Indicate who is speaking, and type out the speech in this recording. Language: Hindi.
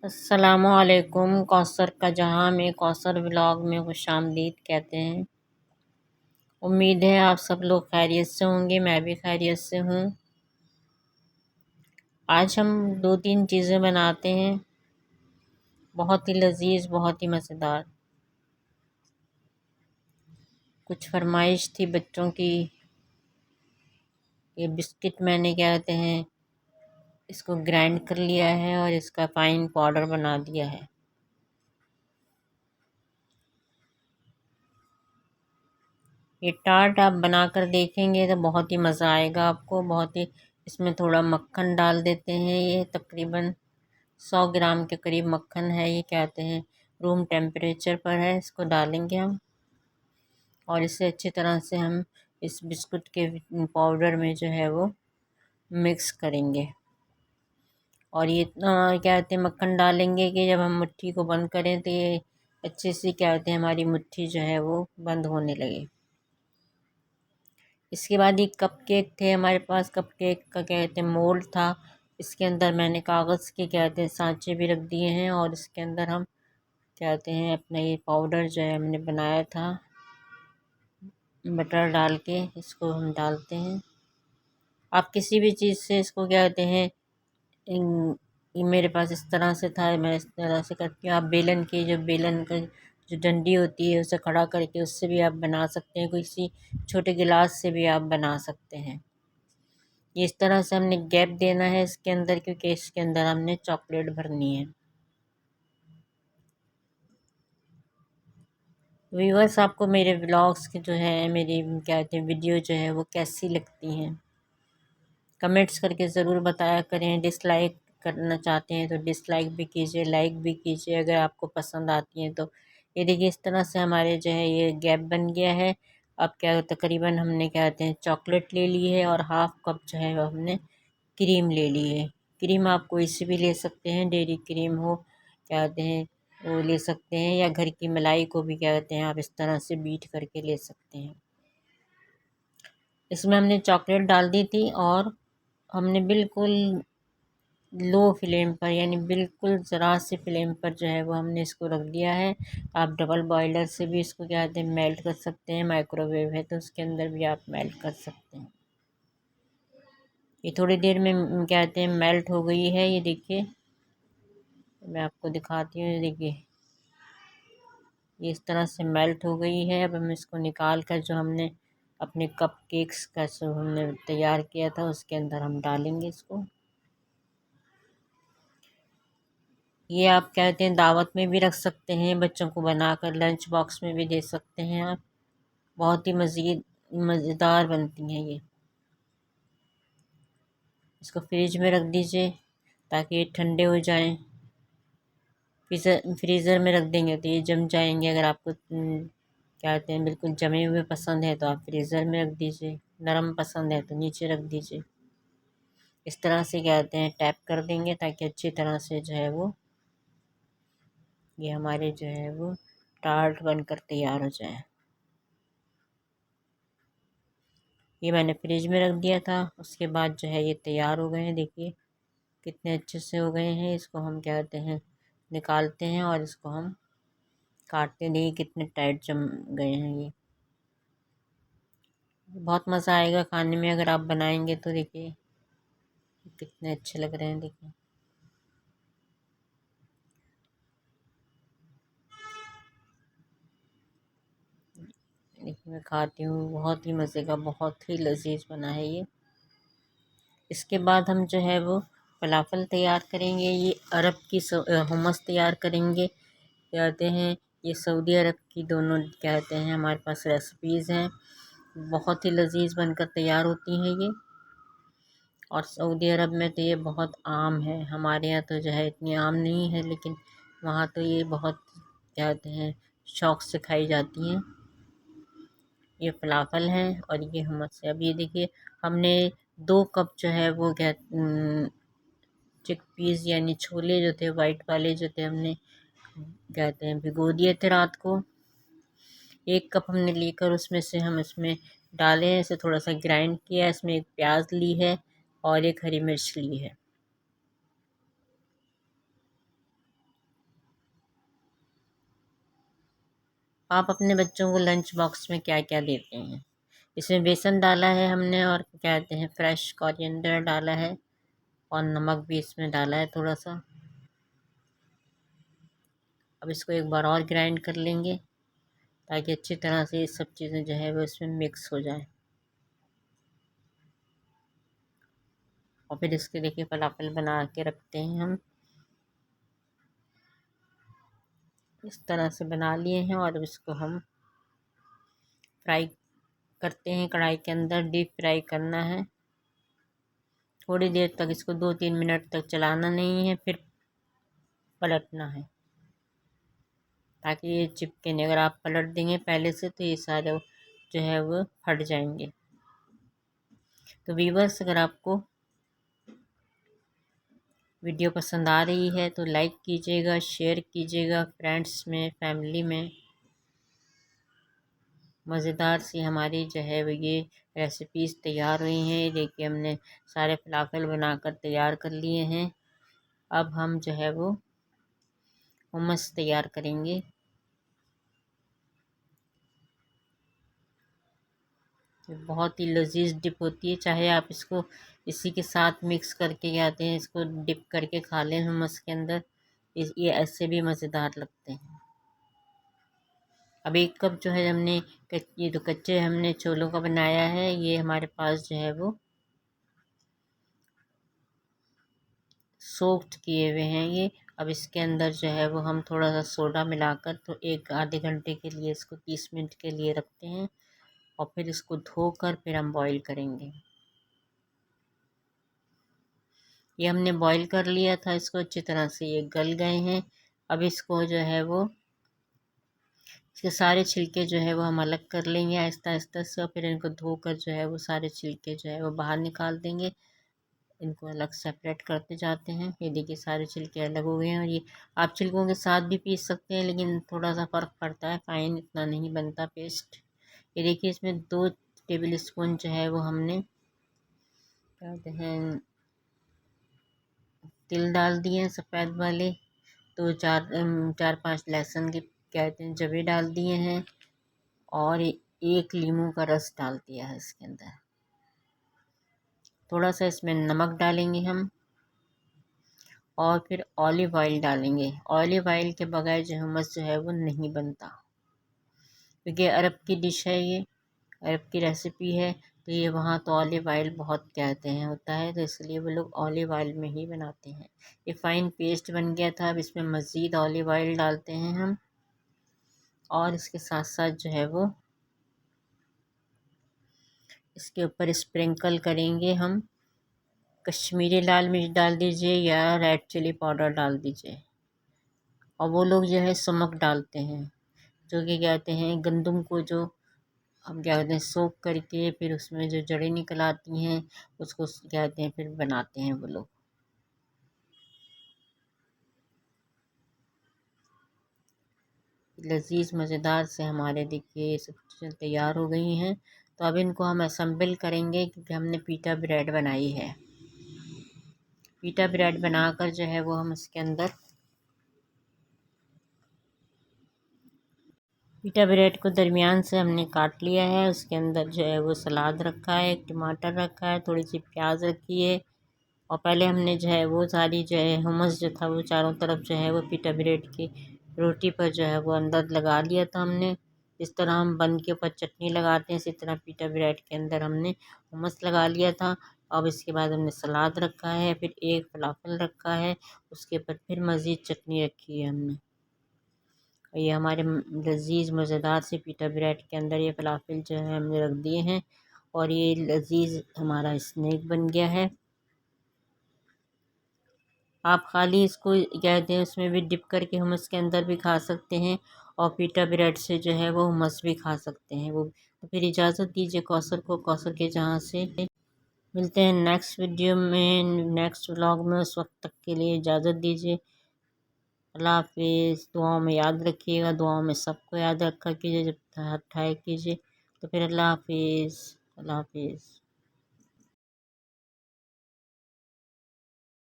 Speaker 1: अस्सलामुअलैकुम। कौसर का जहां में कौसर व्लॉग में खुशामदीद कहते हैं। उम्मीद है आप सब लोग खैरियत से होंगे, मैं भी खैरियत से हूँ। आज हम दो तीन चीज़ें बनाते हैं, बहुत ही लजीज, बहुत ही मज़ेदार। कुछ फरमाइश थी बच्चों की। ये बिस्किट मैंने क्या कहते हैं, इसको ग्राइंड कर लिया है और इसका फ़ाइन पाउडर बना दिया है। ये टार्ट आप बनाकर देखेंगे तो बहुत ही मज़ा आएगा आपको। बहुत ही इसमें थोड़ा मक्खन डाल देते हैं। ये तकरीबन 100 ग्राम के करीब मक्खन है। ये कहते हैं रूम टेम्परेचर पर है। इसको डालेंगे हम और इसे अच्छी तरह से हम इस बिस्कुट के पाउडर में जो है वो मिक्स करेंगे। और ये इतना क्या कहते हैं मक्खन डालेंगे कि जब हम मुट्ठी को बंद करें तो ये अच्छे से क्या कहते हैं हमारी मुट्ठी जो है वो बंद होने लगे। इसके बाद ये कप केक थे हमारे पास। कप केक का क्या कहते हैं मोल्ड था। इसके अंदर मैंने कागज़ के क्या कहते हैं सांचे भी रख दिए हैं और इसके अंदर हम क्या कहते हैं अपना ये पाउडर जो है हमने बनाया था बटर डाल के इसको हम डालते हैं। आप किसी भी चीज़ से इसको क्या कहते हैं ये मेरे पास इस तरह से था, मैं इस तरह से करती हूँ। आप बेलन की जो बेलन का जो डंडी होती है उसे खड़ा करके उससे भी आप बना सकते हैं। किसी छोटे गिलास से भी आप बना सकते हैं। ये इस तरह से हमने गैप देना है इसके अंदर, क्योंकि इसके अंदर हमने चॉकलेट भरनी है। व्यूअर्स, आपको मेरे व्लॉग्स के जो है मेरी क्या कहते हैं वीडियो जो है वो कैसी लगती हैं कमेंट्स करके ज़रूर बताया करें। डिसलाइक करना चाहते हैं तो डिसलाइक भी कीजिए, लाइक भी कीजिए अगर आपको पसंद आती हैं तो। ये देखिए इस तरह से हमारे जो है ये गैप बन गया है। अब क्या तकरीबन हमने क्या कहते हैं चॉकलेट ले ली है और हाफ़ कप जो है वो हमने क्रीम ले ली है। क्रीम आप कोई सी भी ले सकते हैं, डेयरी क्रीम हो क्या कहते हैं वो ले सकते हैं, या घर की मलाई को भी क्या कहते हैं आप इस तरह से बीट करके ले सकते हैं। इसमें हमने चॉकलेट डाल दी थी और हमने बिल्कुल लो फ्लेम पर, यानी बिल्कुल ज़रा सी फ्लेम पर जो है वो हमने इसको रख दिया है। आप डबल बॉयलर से भी इसको क्या कहते हैं मेल्ट कर सकते हैं, माइक्रोवेव है तो उसके अंदर भी आप मेल्ट कर सकते हैं। ये थोड़ी देर में क्या कहते हैं मेल्ट हो गई है। ये देखिए मैं आपको दिखाती हूँ। देखिए ये इस तरह से मेल्ट हो गई है। अब हम इसको निकाल कर जो हमने अपने कप केक्स का जो हमने तैयार किया था उसके अंदर हम डालेंगे इसको। ये आप कहते हैं दावत में भी रख सकते हैं, बच्चों को बनाकर लंच बॉक्स में भी दे सकते हैं आप। बहुत ही मज़ेदार बनती हैं ये। इसको फ्रिज में रख दीजिए ताकि ये ठंडे हो जाएं। फ्रीज़र में रख देंगे तो ये जम जाएंगे। अगर आपको क्या कहते हैं बिल्कुल जमे हुए पसंद है तो आप फ्रीज़र में रख दीजिए, नरम पसंद है तो नीचे रख दीजिए। इस तरह से क्या कहते हैं टैप कर देंगे ताकि अच्छी तरह से जो है वो ये हमारे जो है वो टार्ट बनकर तैयार हो जाए। ये मैंने फ्रिज में रख दिया था। उसके बाद जो है ये तैयार हो गए हैं। देखिए कितने अच्छे से हो गए हैं। इसको हम क्या कहते हैं निकालते हैं और इसको हम काटते हैं। देखिए कितने टाइट जम गए हैं ये। बहुत मज़ा आएगा खाने में अगर आप बनाएंगे तो। देखिए कितने अच्छे लग रहे हैं। देखिए देखिए मैं खाती हूँ, बहुत ही मज़े का, बहुत ही लजीज बना है ये। इसके बाद हम जो है वो फलाफल तैयार करेंगे। ये अरब की हुमस तैयार करेंगे। कहते हैं ये सऊदी अरब की दोनों कहते हैं हमारे पास रेसिपीज़ हैं। बहुत ही लजीज बनकर तैयार होती हैं ये। और सऊदी अरब में तो ये बहुत आम है। हमारे यहाँ तो जो है इतनी आम नहीं है, लेकिन वहाँ तो ये बहुत कहते हैं शौक़ से खाई जाती हैं। ये फलाफल हैं और ये हुमस है। अब ये देखिए हमने 2 कप जो है वो क्या चिकपीस यानी छोले जो थे वाइट वाले जो थे हमने कहते हैं भिगो दिए थे रात को। 1 कप हमने लेकर उसमें से हम इसमें डाले, इसे थोड़ा सा ग्राइंड किया। इसमें एक प्याज ली है और एक हरी मिर्च ली है। आप अपने बच्चों को लंच बॉक्स में क्या क्या देते हैं? इसमें बेसन डाला है हमने और क्या कहते हैं फ्रेश कोरिएंडर डाला है और नमक भी इसमें डाला है थोड़ा सा। अब इसको एक बार और ग्राइंड कर लेंगे ताकि अच्छी तरह से ये सब चीज़ें जो है वो इसमें मिक्स हो जाए। और फिर इसके देखिए फलाफल बना के रखते हैं हम। इस तरह से बना लिए हैं और अब इसको हम फ्राई करते हैं कढ़ाई के अंदर। डीप फ्राई करना है थोड़ी देर तक, इसको 2-3 मिनट तक चलाना नहीं है, फिर पलटना है ताकि ये चिपके नहीं। अगर आप पलट देंगे पहले से तो ये सारे जो है वो फट जाएंगे। तो व्यूअर्स, अगर आपको वीडियो पसंद आ रही है तो लाइक कीजिएगा, शेयर कीजिएगा फ्रेंड्स में, फैमिली में। मज़ेदार सी हमारी जो है वो ये रेसिपीज़ तैयार हुई हैं। देखिए हमने सारे फलाफल बनाकर तैयार कर लिए हैं। अब हम जो है वो हुमस तैयार करेंगे। बहुत ही लजीज डिप होती है, चाहे आप इसको इसी के साथ मिक्स करके कहते हैं इसको डिप करके खा लें हुमस के अंदर, ये ऐसे भी मज़ेदार लगते हैं। अब एक कप जो है हमने ये तो कच्चे हमने छोलों का बनाया है, ये हमारे पास जो है वो सोक्ड किए हुए हैं ये। अब इसके अंदर जो है वो हम थोड़ा सा सोडा मिलाकर तो एक आधे घंटे के लिए इसको 30 मिनट के लिए रखते हैं और फिर इसको धोकर फिर हम बॉईल करेंगे। ये हमने बॉईल कर लिया था, इसको अच्छी तरह से ये गल गए हैं। अब इसको जो है वो इसके सारे छिलके जो है वो हम अलग कर लेंगे आहिस्ता आहिस्ता से, और फिर इनको धोकर जो है वो सारे छिलके जो है वो बाहर निकाल देंगे। इनको अलग सेपरेट करते जाते हैं। ये देखिए सारे छिलके अलग हो गए हैं। और ये आप छिलकों के साथ भी पीस सकते हैं, लेकिन थोड़ा सा फ़र्क पड़ता है, फाइन इतना नहीं बनता पेस्ट। ये देखिए इसमें 2 टेबल स्पून जो है वो हमने क्या कहते हैं तिल डाल दिए हैं सफ़ेद वाले। 4-5 लहसुन के क्या कहते हैं जवे डाल दिए हैं और 1 लीमू का रस डाल दिया है इसके अंदर। थोड़ा सा इसमें नमक डालेंगे हम और फिर ऑलिव ऑयल डालेंगे। ऑलिव ऑयल के बगैर जो hummus जो है वो नहीं बनता, क्योंकि अरब की डिश है ये, अरब की रेसिपी है। तो ये वहाँ तो ऑलिव ऑयल बहुत कहते हैं होता है, तो इसलिए वो लोग ऑलिव ऑयल में ही बनाते हैं। ये फाइन पेस्ट बन गया था। अब इसमें मज़ीद ऑलिव ऑयल डालते हैं हम और इसके साथ साथ जो है वो इसके ऊपर स्प्रिंकल करेंगे हम कश्मीरी लाल मिर्च डाल दीजिए या रेड चिली पाउडर डाल दीजिए। और वो लोग जो है नमक डालते हैं, जो कि कहते हैं गंदम को जो हम क्या कहते हैं सोख करके फिर उसमें जो जड़ें निकल आती हैं उसको कहते हैं फिर बनाते हैं वो लोग। लजीज मज़ेदार से हमारे देखिए सब चीज़ें तैयार हो गई हैं। तो अब इनको हम असेंबल करेंगे, क्योंकि हमने पीटा ब्रेड बनाई है। पीटा ब्रेड बनाकर जो है वो हम इसके अंदर पीटा ब्रेड को दरमियान से हमने काट लिया है। उसके अंदर जो है वो सलाद रखा है, एक टमाटर रखा है, थोड़ी सी प्याज रखी है। और पहले हमने जो है वो सारी जो है हुमस जो था वो चारों तरफ जो है वो पीटा ब्रेड की रोटी पर जो है वो अंदर लगा लिया था हमने। इस तरह हम बन के ऊपर चटनी लगाते हैं, इसी तरह पीटा ब्रेड के अंदर हमने हुमस लगा लिया था। अब इसके बाद हमने सलाद रखा है, फिर एक फलाफल रखा है, उसके ऊपर फिर मज़ीद चटनी रखी है हमने। ये हमारे लजीज मज़ेदार से पीटा ब्रेड के अंदर ये फलाफल जो है हमने रख दिए हैं और ये लजीज हमारा स्नैक बन गया है। आप खाली इसको कहते हैं उसमें भी डिप करके hummus के अंदर भी खा सकते हैं और पीटा ब्रेड से जो है वो hummus भी खा सकते हैं वो। तो फिर इजाज़त दीजिए कौसर को, कौसर के जहाँ से मिलते हैं नेक्स्ट वीडियो में, नेक्स्ट व्लॉग में। उस वक्त तक के लिए इजाज़त दीजिए। अल्लाह हाफिज़। दुआओं में याद रखिएगा, दुआओं में सबको याद रखा कीजिए, जब हाथ ठाए कीजिए। तो फिर अल्लाह हाफिज़, अल्लाह हाफिज़।